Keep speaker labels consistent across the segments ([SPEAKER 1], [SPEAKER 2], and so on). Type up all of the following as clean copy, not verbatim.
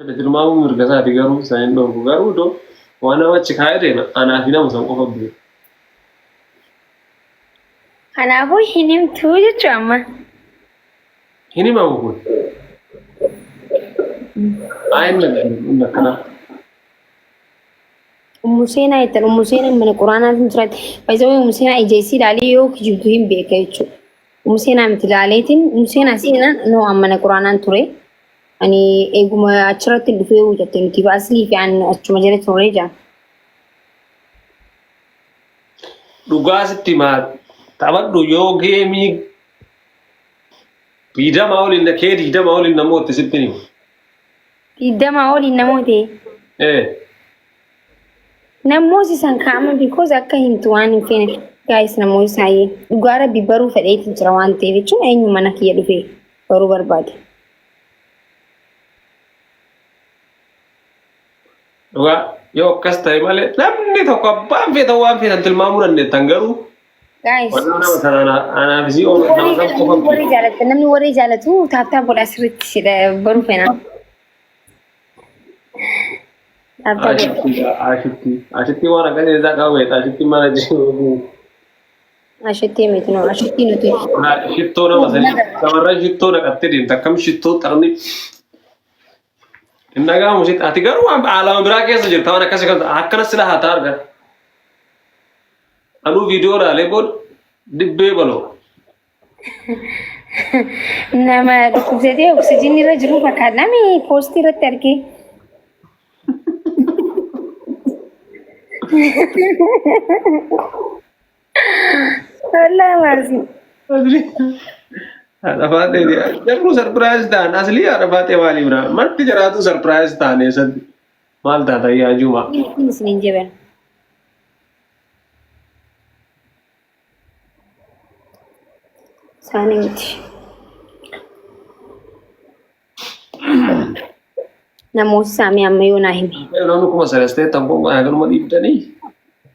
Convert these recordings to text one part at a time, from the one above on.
[SPEAKER 1] Tilmaamu mirgasaa fi garuu isaan hin dhorku garuu doo waan namachi kaa'eedha anaa fi nama san qofa beeku.
[SPEAKER 2] Kanaafuu hin himtuu jechuudha amma.
[SPEAKER 1] Hin himamu kun. Ayin akkana.
[SPEAKER 2] Umuseenaa ittiin umuseenaa mana quraanaatiin turatti fayyadamu umuseenaa ijeessi ilaalee yoo kijibdu hin beeka jechuudha. Umuseenaa miti ilaaleetiin umuseenaa seenaan noo mana quraanaan ture. Ani eeguma achirratti dhufee hojjette nuti baaslii fi an achuma jala turre jaa.
[SPEAKER 1] Dhugaasitti maal taphadhu yoo geemii diidamaa oliin kee diidamaa oliin namoota sitti himu.
[SPEAKER 2] Diidamaa oliin namoota. Namooti san kaa'aman because akka himtu waan hin feene gaayis namooti saayee dhugaa rabbi baruu fedheetiin jira waan ta'eef jechuun eenyu mana kiyya dhufee baruu barbaade.
[SPEAKER 1] Dhugaa yoo akkas ta'e malee namni tokko abbaan feetan waan feetan tilmaamuu dandeettan garuu.
[SPEAKER 2] Guys,
[SPEAKER 1] namni
[SPEAKER 2] warri jaalatu taaptaa godha asirratti baruu feena.
[SPEAKER 1] Ashitti waan akkasii isaa qabeeta ashitti mana jiru.
[SPEAKER 2] Ashitti miti noo ashitti nuti.
[SPEAKER 1] Shittoo nama sanii shamarran shittoo naqattee deemte akkam shittoo xarni. Hin dhaga'amu sitti ati garuu alama biraa keessa jirta waan akkasii kan akkana sila haa ta'a argaa. Anuu viidiyoo dhaalee booda dibbee baloo.
[SPEAKER 2] Nama dhukkubsatee oksijinii irra jiru fakkaata namni poostii irratti argee. Wallah maasi.
[SPEAKER 1] Afaatee jarru sarpiraayiz ta'an asli afaatee maali biraa marti jiraatu sarpiraayiz ta'an eessatti maal taata yaa juma.
[SPEAKER 2] Isiniin jebeen. Saani miti. Namooti saamii amma yoo naa himi.
[SPEAKER 1] Namni kuma salastee tampoon kanuma dhiibdanii.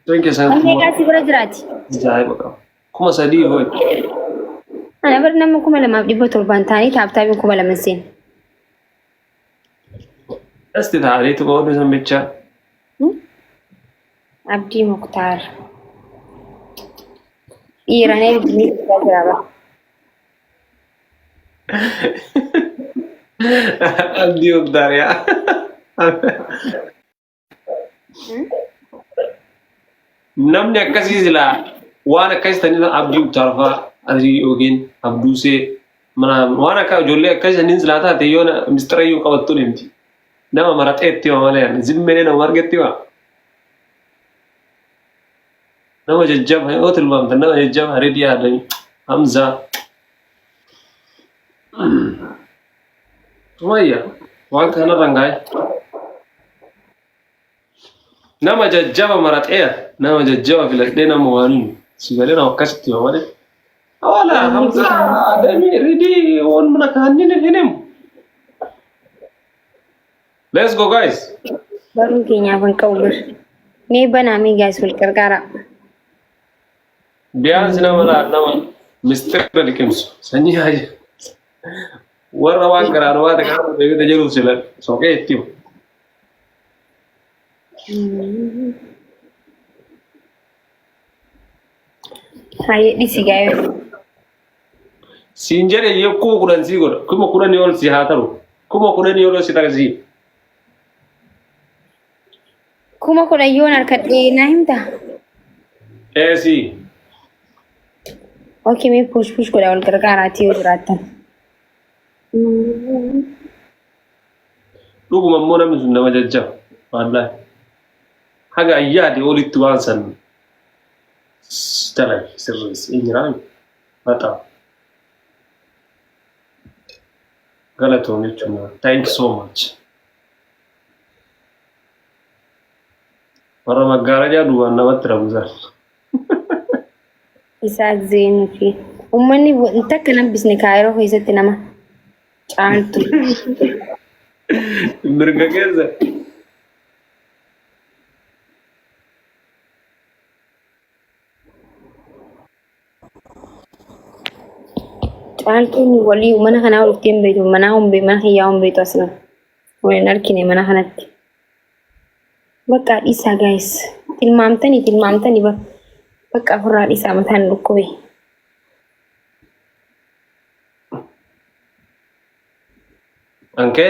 [SPEAKER 2] Amma eegaatti bira jiraati.
[SPEAKER 1] Ajaa'iba qaba. Kuma sadii ho'i.
[SPEAKER 2] Ana bari nama 2,700 ta'anii taaptaabiin 2,000 seen.
[SPEAKER 1] Asti taa'aniitu qooduu san bichaa.
[SPEAKER 2] Abdii Muktaar. Dhiiranii biyyi isaa jiraaba.
[SPEAKER 1] Abdii Muktaar yaa. Namni akkasii silaa waan akkasii ta'anii Abdii Muktaar fa'aa adii yookiin Abduusee waan akka ijoollee akkasii sanniin silaa taate yoo mistira iyyuu qabattu deemti. Nama maraxeetti waa malee zimmee nama argetti waa. Nama jajjaba yoo tilmaamtan nama jajjaba reedii yaadanii Hamzaa. Tumayya waan kanarra ngaa'e. Nama jajjaba maraxee nama jajjaba filadhee nama waaniin sigalee nama akkasitti waa malee. Awala Hamzaa deemee reedii waan mana kaannin hin himu. Let's go guys.
[SPEAKER 2] Baruun keenyaaf hin qabu bir. Mee banaa mee gaas wal qarqara.
[SPEAKER 1] Biyaansi nama mistira liqimsu sanyii haaji. Warra waan garaanu waan ta'e beekata jiruuf sila soqee itti himu.
[SPEAKER 2] Haayee dhisi gaa'e.
[SPEAKER 1] Siin jedhe yoo kuma kudhan sii godha kuma kudhanii ol si haa ta'u kuma kudhanii ol si taasisi.
[SPEAKER 2] Kuma kudhan yoon harkadhee naa himta.
[SPEAKER 1] Eesii.
[SPEAKER 2] Okay, mee push godha wal gargaaraatti yoo jiraattan.
[SPEAKER 1] Dhuguma immoo namni sun nama jajjaba wallahi. Haga ayyaade olitti waan san dalage sirreessi hin jiraanne maxaa. Galatoom jechuun thank you so much. Warra maggaarajaa duubaan namatti rabuusan.
[SPEAKER 2] Isaa zeenuu fi uummanni takka nabbisne kaayiroo keessatti nama caaltu.
[SPEAKER 1] Mirga keessa.
[SPEAKER 2] Caaltuun walii mana kanaa walitti hin beektu mana hiyyaa hin beektu asina. Waliin argine mana kanatti. Bakka dhiisaa guys. Tilmaamtanii bakka ofirraa dhiisaa mataan dhukkube.
[SPEAKER 1] Anke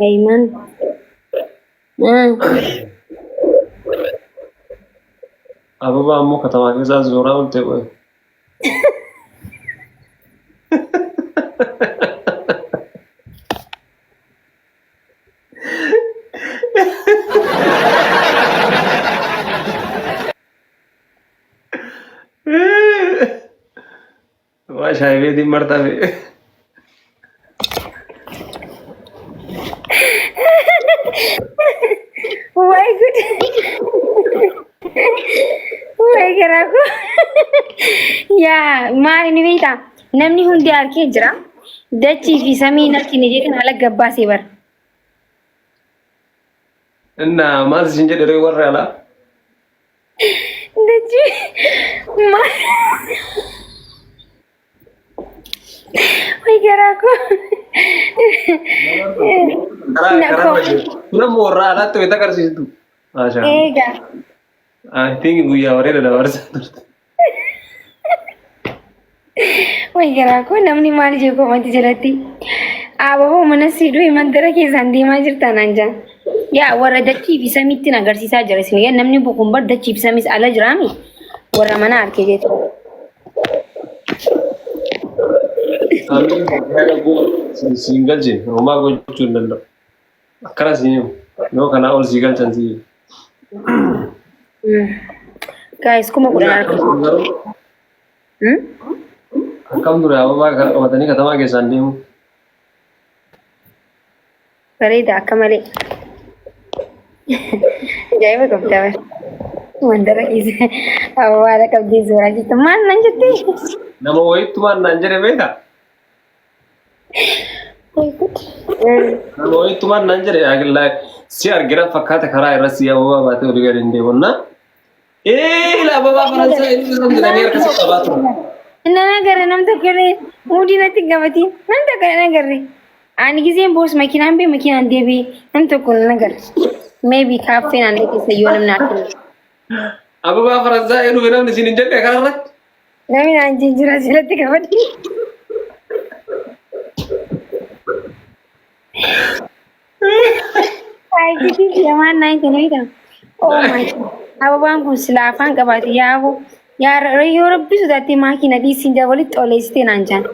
[SPEAKER 2] Aiman.
[SPEAKER 1] ababa ammoo katamaa keessaa zooraa olte qoy. Waa shaayibeetiin martame.
[SPEAKER 2] Oh my god. Oh my god aku. Ya, maal ni beekta. Namni hundi harkee jira. Dachii fi samii harkine jeekan ala gabbaa see bar.
[SPEAKER 1] Inna maal isin jedhe warra ala.
[SPEAKER 2] Dachii maal. Oh my god aku.
[SPEAKER 1] Nama warra alaatti wayita agarsiistu.
[SPEAKER 2] Eega.
[SPEAKER 1] I think guyyaa wareeda dabarsa.
[SPEAKER 2] Way garaako namni maal jee koomatti jalatti ababoo mana siduu mandara keessaan deemaa jirtaan anjaa yaa warra dachii fi samiitti agarsiisaa jira isin yaa namni bukumbar dachii fi samiis ala jiraami warra mana harkee jeetu.
[SPEAKER 1] Singal je homaa gochuu hin danda'u. Akkana siin yoo kanaa ol sii galchan sii.
[SPEAKER 2] Guys kuma kudhan harka.
[SPEAKER 1] Akkam ture ababaa qabatanii katamaa keessaan deemu.
[SPEAKER 2] Bareeda akka malee. Ajaa'iba qabdaa bara. Mandara keessa ababaa qabdee suuraa jirtu maal nan jettee?
[SPEAKER 1] Nama wayittumaan naan jedhe beekaa? Nama wayittumaan naan jedhe si argira fakkaata karaa irra si ababaa baatee olii gadi hin deemonna. Ila ababaa faransaa inni jedhanii harkasa qabaatu.
[SPEAKER 2] Nana agarre namta kore mudi natti gamati namta kana agarre ani gizeen boos makinaan be makinaan deebi namta kun agarre maybe cafe nan leke sayyo namna akku
[SPEAKER 1] ababa faransa enu benam ni sinin jenne karrat
[SPEAKER 2] nami nan jinjira silatti gamati ay gidi yaman nan kenita oh my ababaan kun silafan qabati yaabo Ya rayo rabbi sudatti makina di sinja walitti oleessite naan jaan.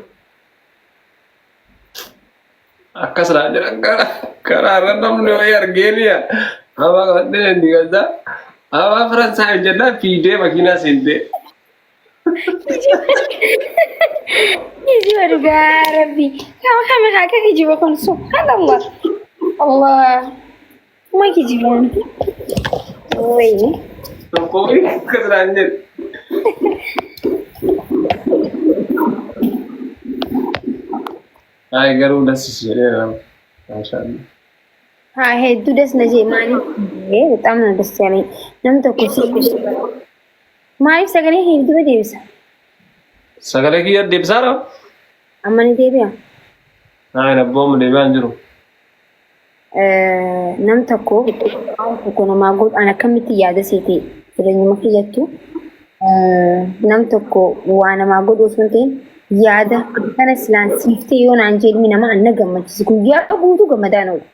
[SPEAKER 1] Akkas laa jedhan karaa irra namni wayii argeeniya. Abaa qabadhee hin digadda. Abaa faransaa hin jennaan fiidee makiinaa seentee.
[SPEAKER 2] Kijiba dhugaa rabbi. Kama haaka kijiba kun subhanallah. Allah. Ma kijibaan. Wayii.
[SPEAKER 1] Tokkoon akkas laan jedhe. Ay garuu dassis jedheera. Maashaallah.
[SPEAKER 2] Haa hedduu das na jee maaliif በጣም ነው ደስ ያለኝ namni tokko si maaliif sagalee hedduu deebisa
[SPEAKER 1] Sagalee kiyya deebisaadha.
[SPEAKER 2] amma ni deebi'a
[SPEAKER 1] Ay nabboom deebi'aa hin jiru.
[SPEAKER 2] nam tokko namaa godhaan akkamitti yaada seete jireenyuma kiyyattu nam tokko waa namaa godhu osoo hin ta'in yaada kana silaan siiftee yoo naan jedhimi nama anna gammachiisu guyyaa guutuu gammadaan oolu.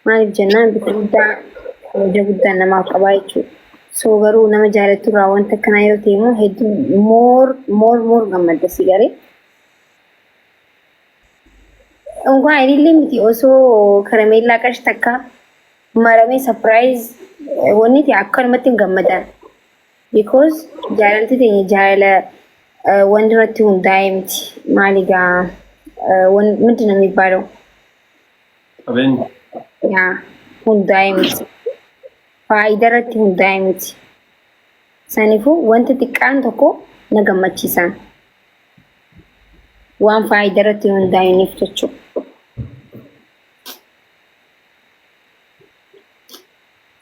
[SPEAKER 2] Maaliif jennaan bifa guddaa kabaja guddaan namaaf qabaa jechuudha. Soo garuu nama jaalattu irraa wanta akkanaa yoo ta'e immoo hedduu moor gammadda si garee. Unkaan ilillee miti osoo karameellaa qash takka maramee surprise wanni ta'e akkanumatti hin gammadan. Because jaalalti teenya jaalala wanti irratti hundaa'e miti. Maaligaa ምንድን ነው የሚባለው?
[SPEAKER 1] Qabeenya.
[SPEAKER 2] Yaa hundaa'e miti. Faayidaa irratti hundaa'e miti. Saniifuu wanti xiqqaan tokko na gammachiisan. Waan faayidaa irratti hundaa'aniif jechuudha.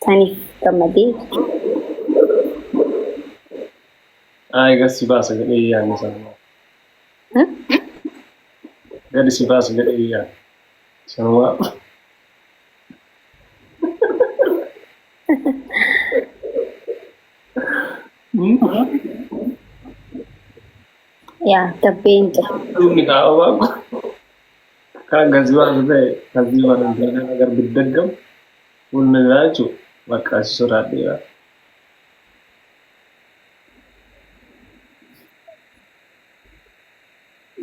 [SPEAKER 2] Saniif gammadee
[SPEAKER 1] Ay gadi si baasa jedhee yaadne sana. Gadi si baasa jedhee yaadne. Sama.
[SPEAKER 2] Ya, terbentuk.
[SPEAKER 1] Ini kau apa? Kan gaziwa sudah gaziwa nanti agar berdagam pun nelacu maka surat dia.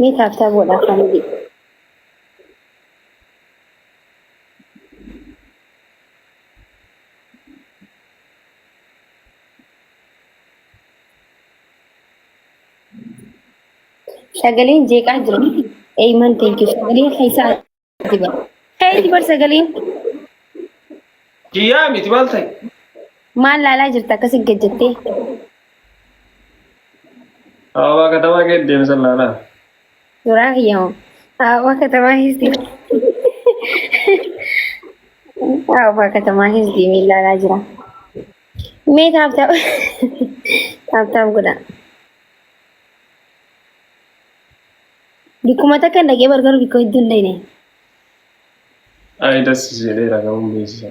[SPEAKER 2] Ni tak buat apa ni. Sagaling jeka jiru. Amen, thank you. Sagaling kaisa diba. Hey, diba sagaling?
[SPEAKER 1] Kia miti maltai.
[SPEAKER 2] Maal laalaa jirta akkasii gajjattee.
[SPEAKER 1] Awak kata makin dia misal lana.
[SPEAKER 2] Suuraa kiyyamu. Awwa katamaa hisdi. Awwa katamaa hisdi miil laalaa jira. Mee taap godha. Bikkuma takka dhaqee bargaru bikkoo hedduu hin dhayne.
[SPEAKER 1] Ay das sih dia kamu bisa.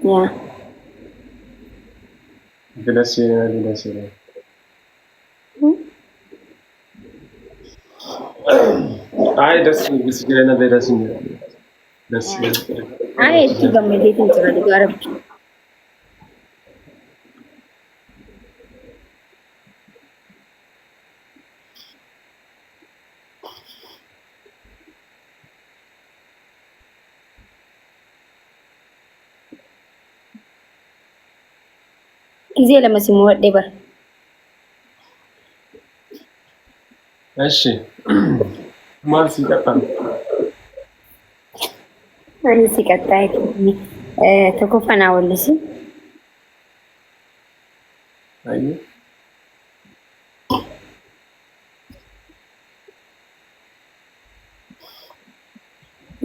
[SPEAKER 2] Ya.
[SPEAKER 1] Tidak sih. Ay das bisa kira na beda sih. Das.
[SPEAKER 2] Ay, itti gammadeetiin jira dhugaa rabbi. Gizee lama si muwadhee bara.
[SPEAKER 1] Eshi. Maal si katan.
[SPEAKER 2] Ani si qaxxaayi tokkoffaa naa wallisi.
[SPEAKER 1] Ayi.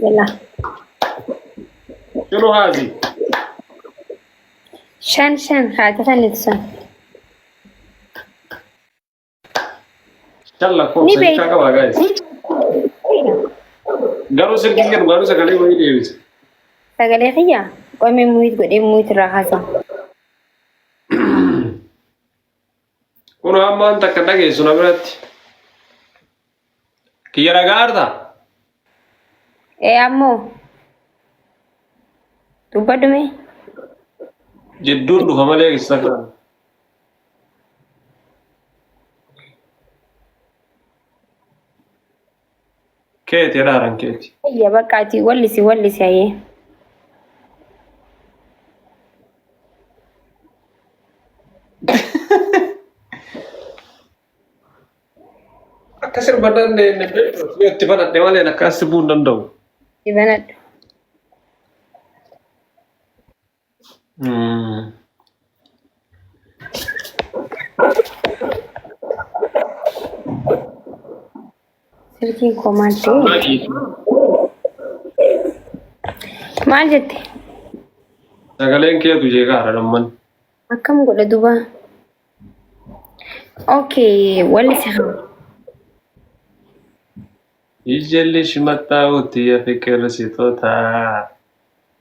[SPEAKER 2] Yalla.
[SPEAKER 1] Shunu hazi.
[SPEAKER 2] Shan haata sannitti.
[SPEAKER 1] Challa ko
[SPEAKER 2] Ni
[SPEAKER 1] sai
[SPEAKER 2] bai-
[SPEAKER 1] ka ba guys. Garu sirkin kan garu sakale wai devis.
[SPEAKER 2] Sagalee kiyyaa qoomee muyit godhee muyit irraa haasa'a.
[SPEAKER 1] Kun amma anta kada ge suna biratti. Kiyara garda.
[SPEAKER 2] Ammoo dubbadhume
[SPEAKER 1] Jiddun dhufa malee Instagram. Keeti jedhaaran keeti.
[SPEAKER 2] ayya baqqaati wallisi hayee.
[SPEAKER 1] Akka sirbanan ne beektu yoo itti banadhe malee akka sirbuu hin danda'u.
[SPEAKER 2] Dibanadhu. Silkiin koo maal ta'e? Maal jette?
[SPEAKER 1] Sagaleen keetu jeeqaadha dhamman.
[SPEAKER 2] Akkam godha duba? Okay, wallisi haa.
[SPEAKER 1] Ijelli shimattaa'utti ya fikir sitoota.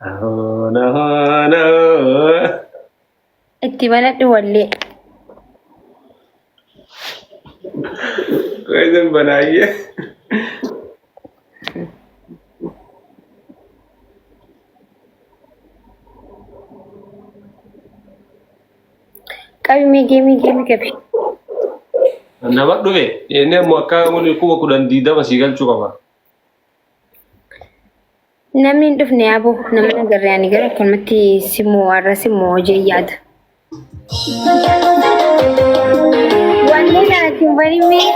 [SPEAKER 1] Ahoona hoona hoo.
[SPEAKER 2] Itti banadhu wallee.
[SPEAKER 1] Koizin banaayyee.
[SPEAKER 2] Qabimee geemii qabi.
[SPEAKER 1] Nama dhufe inni ammoo akka mul'i kuma kudhan diidama sii galchuu qaba.
[SPEAKER 2] Namni hin dhufne yaaboo nama nagarree ani gara akkanumatti simoo warra simoo hojii yaada. Wanni kanatti hin banimee.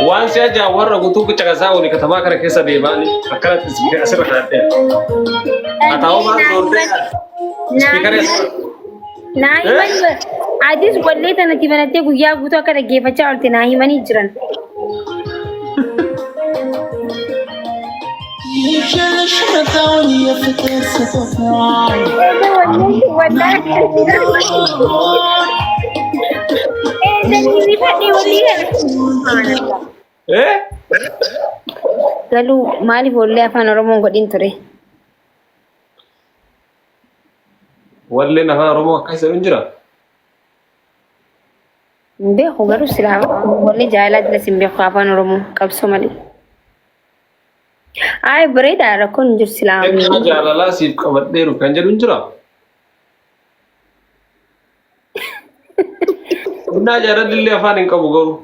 [SPEAKER 1] Waan si ajaa warra guutuu caqasaa wali katamaa kana keessa deemaan akkanatti asirra kaa'adhee. Ataa'oo maal soortee spiikara
[SPEAKER 2] Naa himani adis wallee tanatti banattee guyyaa guutuu akka dhaggeeffachaa oolte naa himanii jiran. قالوا مالي بقول لي أفان oromoo godhin ture.
[SPEAKER 1] wallee nafaan oromoo akka isa hin jira.
[SPEAKER 2] Hin beeku garuu silaa wallee jaalala dilas hin beeku afaan oromoo qabsoo malee. Ay bareeda rakkoon hin jiru silaa.
[SPEAKER 1] Egaa jaalalaa siif qabadheeru kan jedhu hin jira. Innaa jaalalli afaan hin qabu garuu.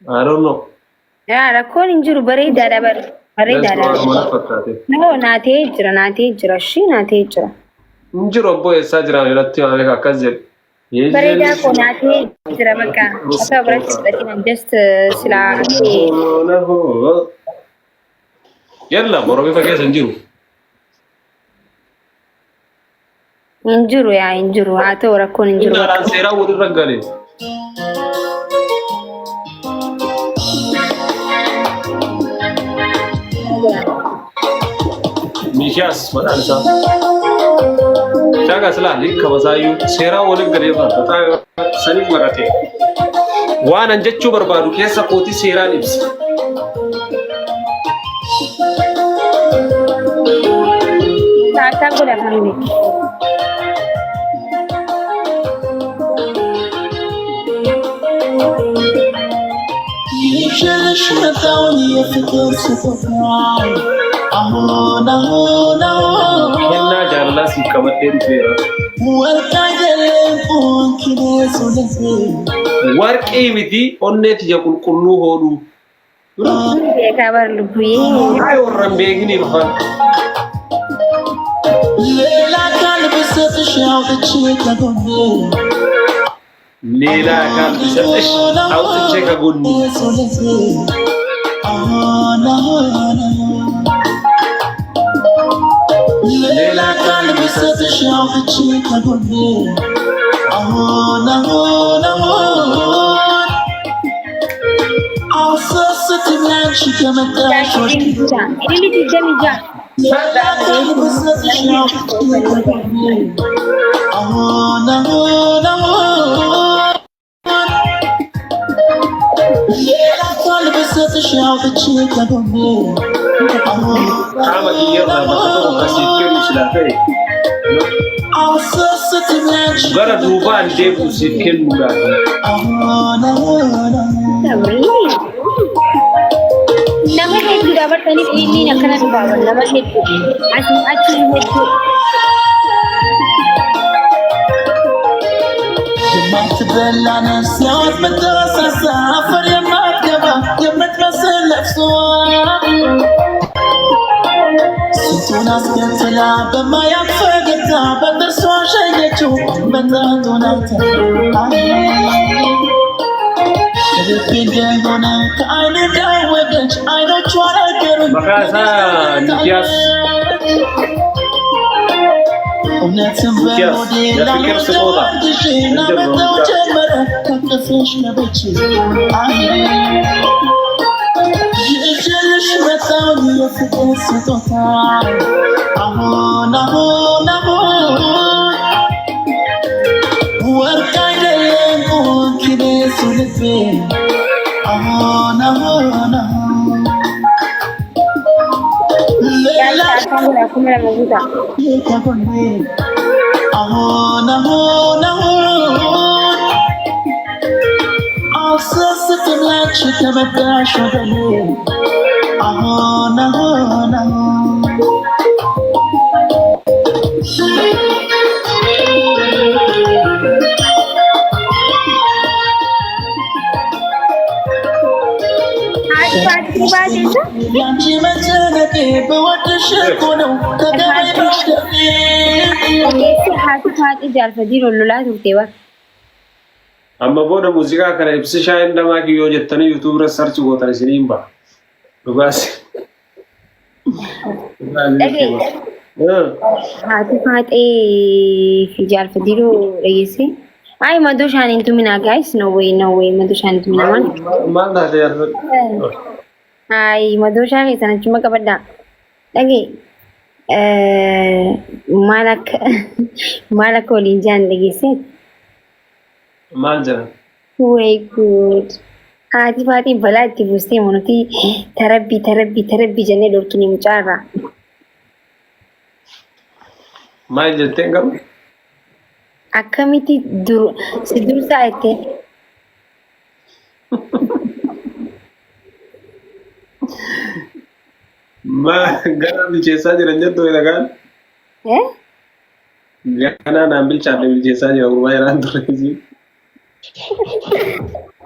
[SPEAKER 1] I don't know.
[SPEAKER 2] Yaa rakkoon hin jiru bareedaadha bareedaadha. No naatee jira shi naatee jira.
[SPEAKER 1] Hin jiru obbo eessaa jiran irratti waan akkas jedhu.
[SPEAKER 2] Bareedaa koo naatee jira bakka akka biratti fudhatiin just silaa.
[SPEAKER 1] Yalla boromii fageessa hin jiru.
[SPEAKER 2] Hin jiru yaa hin jiru haa ta'u rakkoon hin jiru.
[SPEAKER 1] Innaan seeraa walirra galee. Mishaas maqaan isaa. Shaagaa silaalli kabasaayyuu seeraa waliin galee baata saniif marate. Waan an jechuu barbaadu keessa kootii seeraan ibsi.
[SPEAKER 2] Taataa godha fammi.
[SPEAKER 1] Kennaa jaalalaa siif qabadhee dhufeera. Warqii miti onneeti ija qulqulluu hooduu.
[SPEAKER 2] Beekaa bar lubbuu.
[SPEAKER 1] Ay warran beekni dhufan. Leelaa kan bisatesh awtichee ka gunni. Leelaa kan bisatesh awtichee ka gunni.
[SPEAKER 2] Ini tidak mija.
[SPEAKER 1] Kama kiyarra bakka kasih kennu silaafee. Gara duubaan deebi'u siif kennuudhaan.
[SPEAKER 2] Nama hedduu dabartaniif inni akkana dhibaaban nama hedduu achi hedduu.
[SPEAKER 1] Makasa Nikias. Nikias, ya pikir sekolah.
[SPEAKER 2] Aku malah mau buka. Hati jalfadii lololaa turte ba.
[SPEAKER 1] Amma booda muuziqaa kana ibsishaa hin dhamaa kiyyoo jettanii yuutuub irra sarchi gootan isiniin ba'a. Dhugaas.
[SPEAKER 2] Hati faaxee fi jalfadii dhageesse. Ay madoo shaaniin tumina guys. No way madoo shaaniin tumina man.
[SPEAKER 1] Maal taate yaadfadhu?
[SPEAKER 2] Ay madoo shaanii sana chuma qabaddaa. Dhagee. Malak waliin jaan dhageesse.
[SPEAKER 1] Maal jedhan?
[SPEAKER 2] Way good. Haati faatiin balaa itti buustee mootii tarabbii jennee dhorkini mucaarraa.
[SPEAKER 1] Maal jetteen garuu?
[SPEAKER 2] Akkamitti si dursaa jettee?
[SPEAKER 1] Gara bilcheessaa jiran jettu dhagaan. Ganaa naan bilchaanne bilcheessaa jira gurbaa jiraan ture.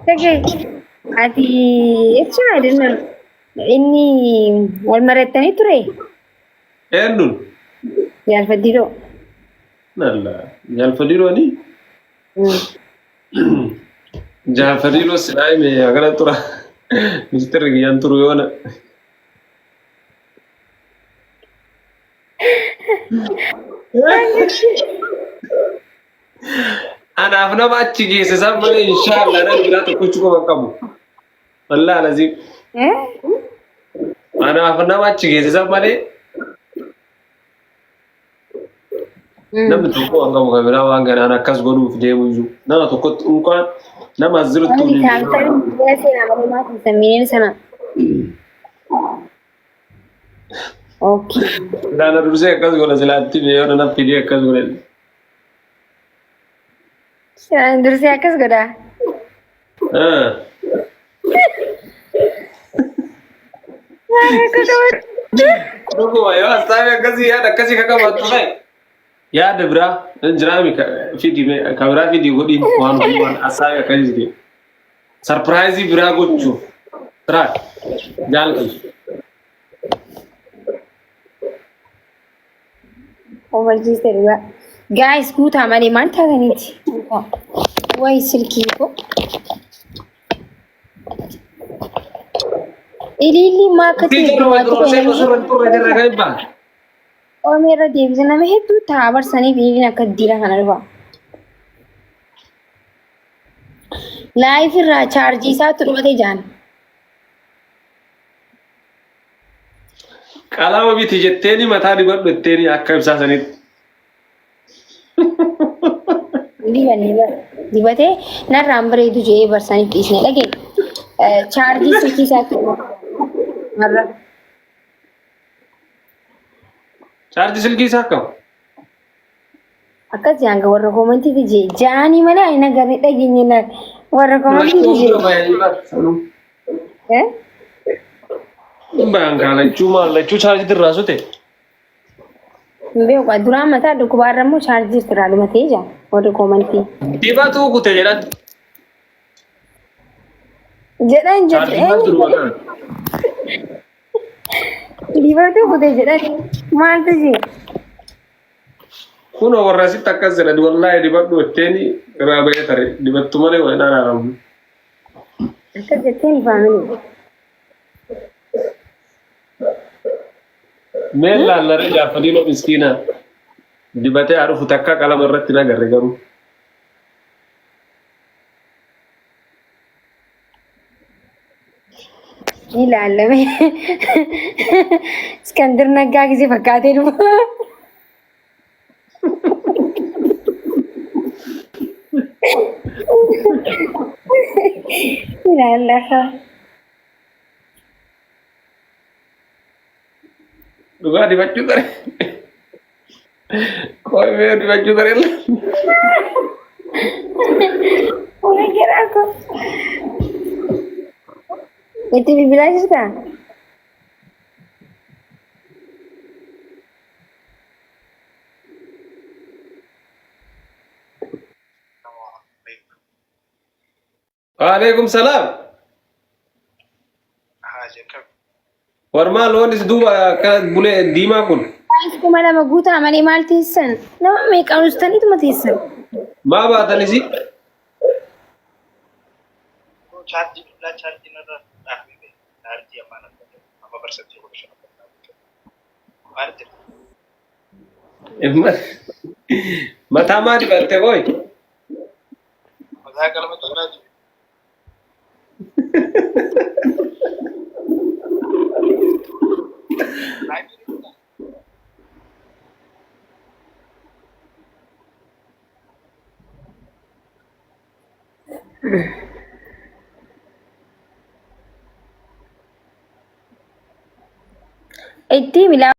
[SPEAKER 2] Dhagee ati jechuun adeeman inni wal marattanii ture?
[SPEAKER 1] Eenyuun?
[SPEAKER 2] Jaalfaddiidoo.
[SPEAKER 1] Nalla jaalfaddiidooni? Jaalfaddiidoo silaa hime akkana tura. Ministeerri kiyyaan turu yoona. Anaaf nama achi geesse san malee inshaallah nan biraa tokkochuu qaba qabu. Wallaahi laziim. Anaaf nama achi geesse san malee namni tokko waan qabu kan biraa waan ganaan akkas godhuuf deemu iyyuu nama tokkotti unkaan nama as jirutti
[SPEAKER 2] Wani taa'amtanii seenaa malee maatiin sammeeneen sana. Okay.
[SPEAKER 1] Nana dursee akkas godha silaatti yoo na fidee akkas godhe.
[SPEAKER 2] Siraan dursee akkas godha.
[SPEAKER 1] Dhuguma yoo asxaafi akkasii yaada akkasii kakkabaattu ta'e yaada biraa jiraami fidi ka biraa fidi godhiin waan asxaafi akkasii ta'e. Sarpiraayizii biraa gochuuf tiraa jaalatu.
[SPEAKER 2] Overjiiste dhugaa. Guys guutaa malee maal taataniiti? Wayi silkii ko. Ililli maakatti Oomeerra deebisa nama hedduu taa'aa barsanii ililliin akka diira kana dhufa. Laayif irraa chaarjii isaatti dhumate jaan.
[SPEAKER 1] Qalama biti jetteeni mataa dibadhu jetteeni akka ibsaa sanitti.
[SPEAKER 2] Dibatee narraan bareedu jedhee barsaniif dhiisne dhagee. Chaarjii silkii isaatti marra.
[SPEAKER 1] Chaarjii silkii isaa akkam?
[SPEAKER 2] Akkas jaan warra koomantiiti jee jaanii malee ayi nagarri dhageenye na warra koomantiiti jee.
[SPEAKER 1] Bayangkaan lachuu chaarjii irraa sute.
[SPEAKER 2] Beeku duraan mataa dhukkubaarra immoo chaarjii irraa dhumatee jaa warra koomantii.
[SPEAKER 1] Dibatu kute jedhan.
[SPEAKER 2] Jedhan dibatu kute jedhan maaltu jee.
[SPEAKER 1] Kun warra asitti akkas jedhan wallaahi dibadhu jetteeni irraa bahee tare dibattu malee waan dhaaramu.
[SPEAKER 2] Akkas jetteen faamilii.
[SPEAKER 1] Meel laallaree jaalfadhiidhoo miskiinaa dibatee harufu takka qalama irratti nagarre garuu.
[SPEAKER 2] Ni laalame. Iskandir Naggaa gisee fakkaatee dhufa. Ni laallafa.
[SPEAKER 1] Dhugaa dibachuu tare. Koi mee dibachuu tare.
[SPEAKER 2] Oleh kira aku. Itu bibilaa jirtaa?
[SPEAKER 1] Waalaikum salam. Warmaa loonis duuba akka bulee diimaa kun.
[SPEAKER 2] Kuma lama guutaa malee maal teessan? Nama meeqaan ustaniituma teessan?
[SPEAKER 1] Maa baatanis? Mataa maa dibatte qoy? Mataa qalama xuraati.
[SPEAKER 2] itti